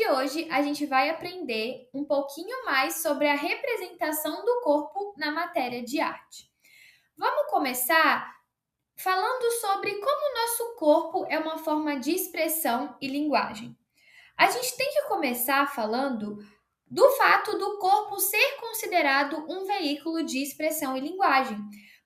de hoje a gente vai aprender um pouquinho mais sobre a representação do corpo na matéria de arte. Vamos começar falando sobre como o nosso corpo é uma forma de expressão e linguagem. A gente tem que começar falando do fato do corpo ser considerado um veículo de expressão e linguagem,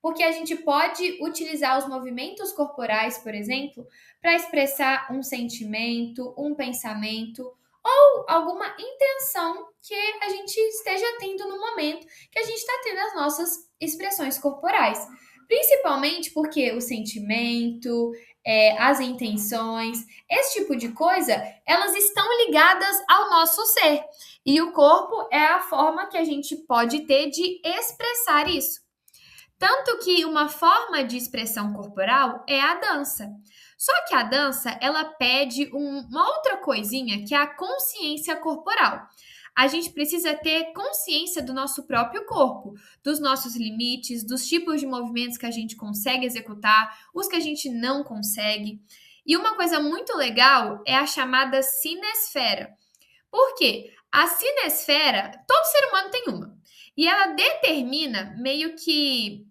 porque a gente pode utilizar os movimentos corporais, por exemplo, para expressar um sentimento, um pensamento ou alguma intenção que a gente esteja tendo no momento que a gente está tendo as nossas expressões corporais. Principalmente porque o sentimento, as intenções, esse tipo de coisa, elas estão ligadas ao nosso ser. E o corpo é a forma que a gente pode ter de expressar isso. Tanto que uma forma de expressão corporal é a dança. Só que a dança, ela pede uma outra coisinha, que é a consciência corporal. A gente precisa ter consciência do nosso próprio corpo, dos nossos limites, dos tipos de movimentos que a gente consegue executar, os que a gente não consegue. E uma coisa muito legal é a chamada cinesfera. Por quê? A cinesfera, todo ser humano tem uma. E ela determina meio que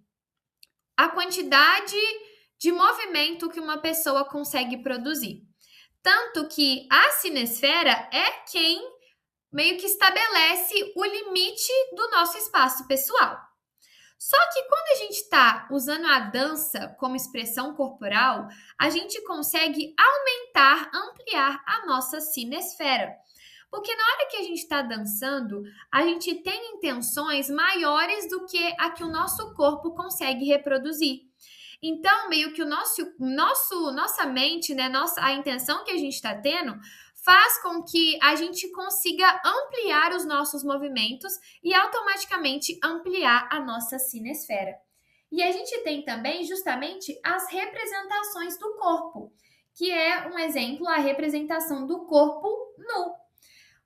a quantidade de movimento que uma pessoa consegue produzir. Tanto que a cinesfera é quem meio que estabelece o limite do nosso espaço pessoal. Só que quando a gente está usando a dança como expressão corporal, a gente consegue aumentar, ampliar a nossa cinesfera. Porque na hora que a gente está dançando, a gente tem intenções maiores do que a que o nosso corpo consegue reproduzir. Então, meio que nossa mente, né, a intenção que a gente está tendo, faz com que a gente consiga ampliar os nossos movimentos e automaticamente ampliar a nossa cinesfera. E a gente tem também justamente as representações do corpo, que é um exemplo, a representação do corpo nu.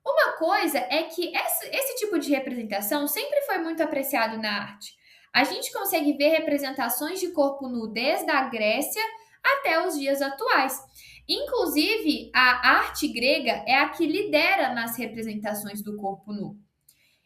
Uma coisa é que esse tipo de representação sempre foi muito apreciado na arte. A gente consegue ver representações de corpo nu desde a Grécia até os dias atuais. Inclusive, a arte grega é a que lidera nas representações do corpo nu.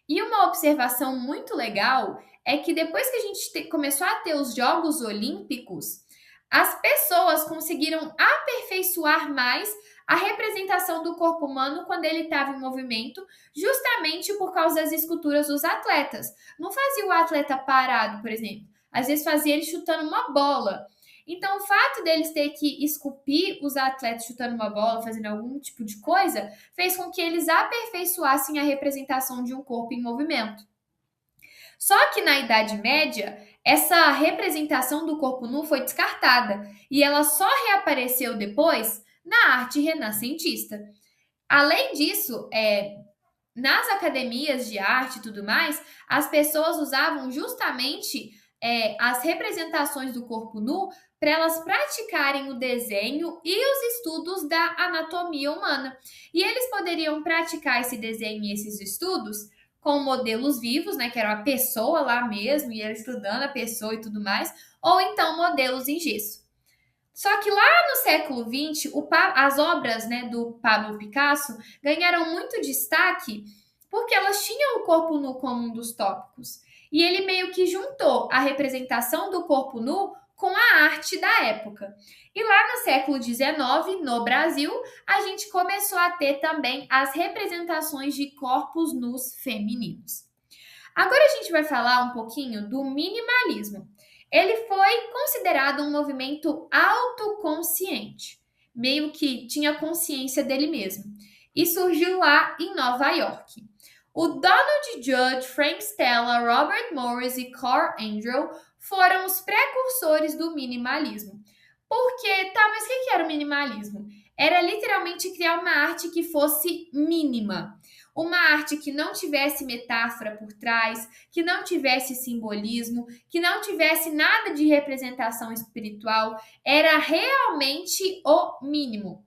E uma observação muito legal é que depois que a gente começou a ter os Jogos Olímpicos, as pessoas conseguiram aperfeiçoar mais a representação do corpo humano quando ele estava em movimento, justamente por causa das esculturas dos atletas. Não fazia o atleta parado, por exemplo. Às vezes fazia ele chutando uma bola. Então, o fato deles ter que esculpir os atletas chutando uma bola, fazendo algum tipo de coisa, fez com que eles aperfeiçoassem a representação de um corpo em movimento. Só que na Idade Média, essa representação do corpo nu foi descartada e ela só reapareceu depois na arte renascentista. Além disso, nas academias de arte e tudo mais, as pessoas usavam justamente as representações do corpo nu para elas praticarem o desenho e os estudos da anatomia humana. E eles poderiam praticar esse desenho e esses estudos com modelos vivos, né, que era a pessoa lá mesmo, e ela estudando a pessoa e tudo mais, ou então modelos em gesso. Só que lá no século XX, as obras, né, do Pablo Picasso ganharam muito destaque porque elas tinham o corpo nu como um dos tópicos. E ele meio que juntou a representação do corpo nu com a arte da época. E lá no século XIX, no Brasil, a gente começou a ter também as representações de corpos nus femininos. Agora a gente vai falar um pouquinho do minimalismo. Ele foi considerado um movimento autoconsciente, meio que tinha consciência dele mesmo, e surgiu lá em Nova York. O Donald Judd, Frank Stella, Robert Morris e Carl Angel foram os precursores do minimalismo. Mas o que era o minimalismo? Era literalmente criar uma arte que fosse mínima. Uma arte que não tivesse metáfora por trás, que não tivesse simbolismo, que não tivesse nada de representação espiritual. Era realmente o mínimo.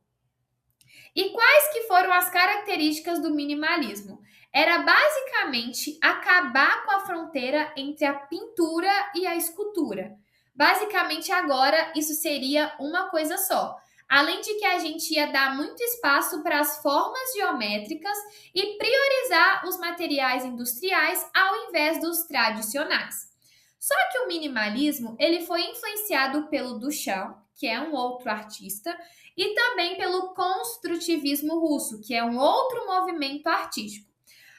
E quais que foram as características do minimalismo? Era basicamente acabar com a fronteira entre a pintura e a escultura. Basicamente agora isso seria uma coisa só. além de que a gente ia dar muito espaço para as formas geométricas e priorizar os materiais industriais ao invés dos tradicionais. Só que o minimalismo, ele foi influenciado pelo Duchamp, que é um outro artista, e também pelo construtivismo russo, que é um outro movimento artístico.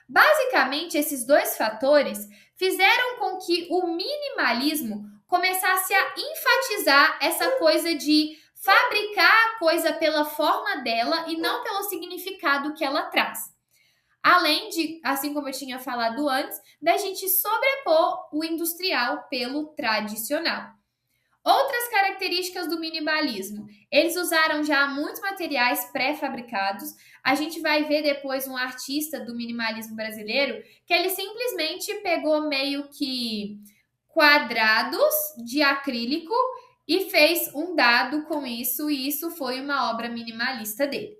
Basicamente, esses dois fatores fizeram com que o minimalismo começasse a enfatizar essa coisa de fabricar a coisa pela forma dela e não pelo significado que ela traz. Além de, assim como eu tinha falado antes, da gente sobrepor o industrial pelo tradicional. Outras características do minimalismo. Eles usaram já muitos materiais pré-fabricados. A gente vai ver depois um artista do minimalismo brasileiro que ele simplesmente pegou meio que quadrados de acrílico e fez um dado com isso, e isso foi uma obra minimalista dele.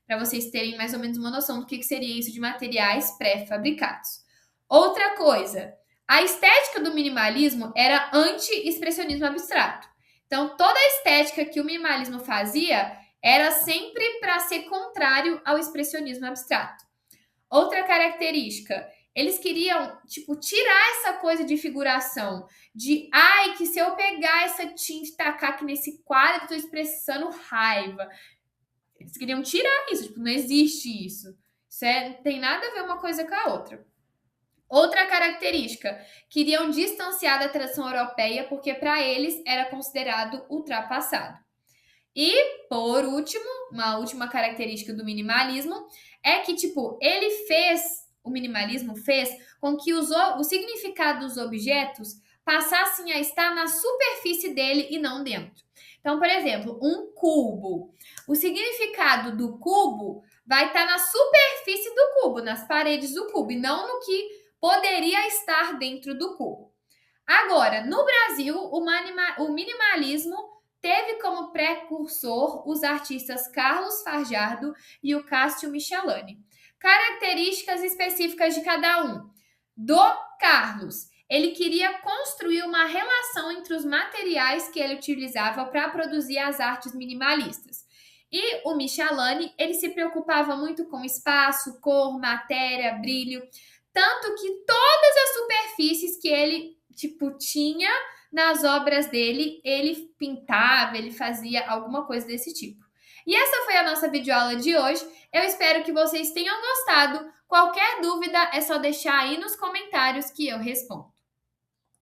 Para vocês terem mais ou menos uma noção do que seria isso de materiais pré-fabricados. Outra coisa, a estética do minimalismo era anti-expressionismo abstrato. Então, toda a estética que o minimalismo fazia era sempre para ser contrário ao expressionismo abstrato. Outra característica, eles queriam, tirar essa coisa de figuração, de, ai, que se eu pegar essa tinta e tacar aqui nesse quadro, eu tô expressando raiva. Eles queriam tirar isso, não existe isso. Não tem nada a ver uma coisa com a outra. Outra característica, queriam distanciar da tradição europeia porque para eles era considerado ultrapassado. E, por último, uma última característica do minimalismo é que, o minimalismo fez com que o significado dos objetos passassem a estar na superfície dele e não dentro. Então, por exemplo, um cubo. O significado do cubo vai estar na superfície do cubo, nas paredes do cubo, e não no que poderia estar dentro do cubo. Agora, no Brasil, o minimalismo teve como precursor os artistas Carlos Fajardo e o Cássio Michelani. Características específicas de cada um. Do Carlos, ele queria construir uma relação entre os materiais que ele utilizava para produzir as artes minimalistas. E o Michelani, ele se preocupava muito com espaço, cor, matéria, brilho, tanto que todas as superfícies que ele, tinha nas obras dele, ele pintava, ele fazia alguma coisa desse tipo. E essa foi a nossa videoaula de hoje. Eu espero que vocês tenham gostado. Qualquer dúvida é só deixar aí nos comentários que eu respondo.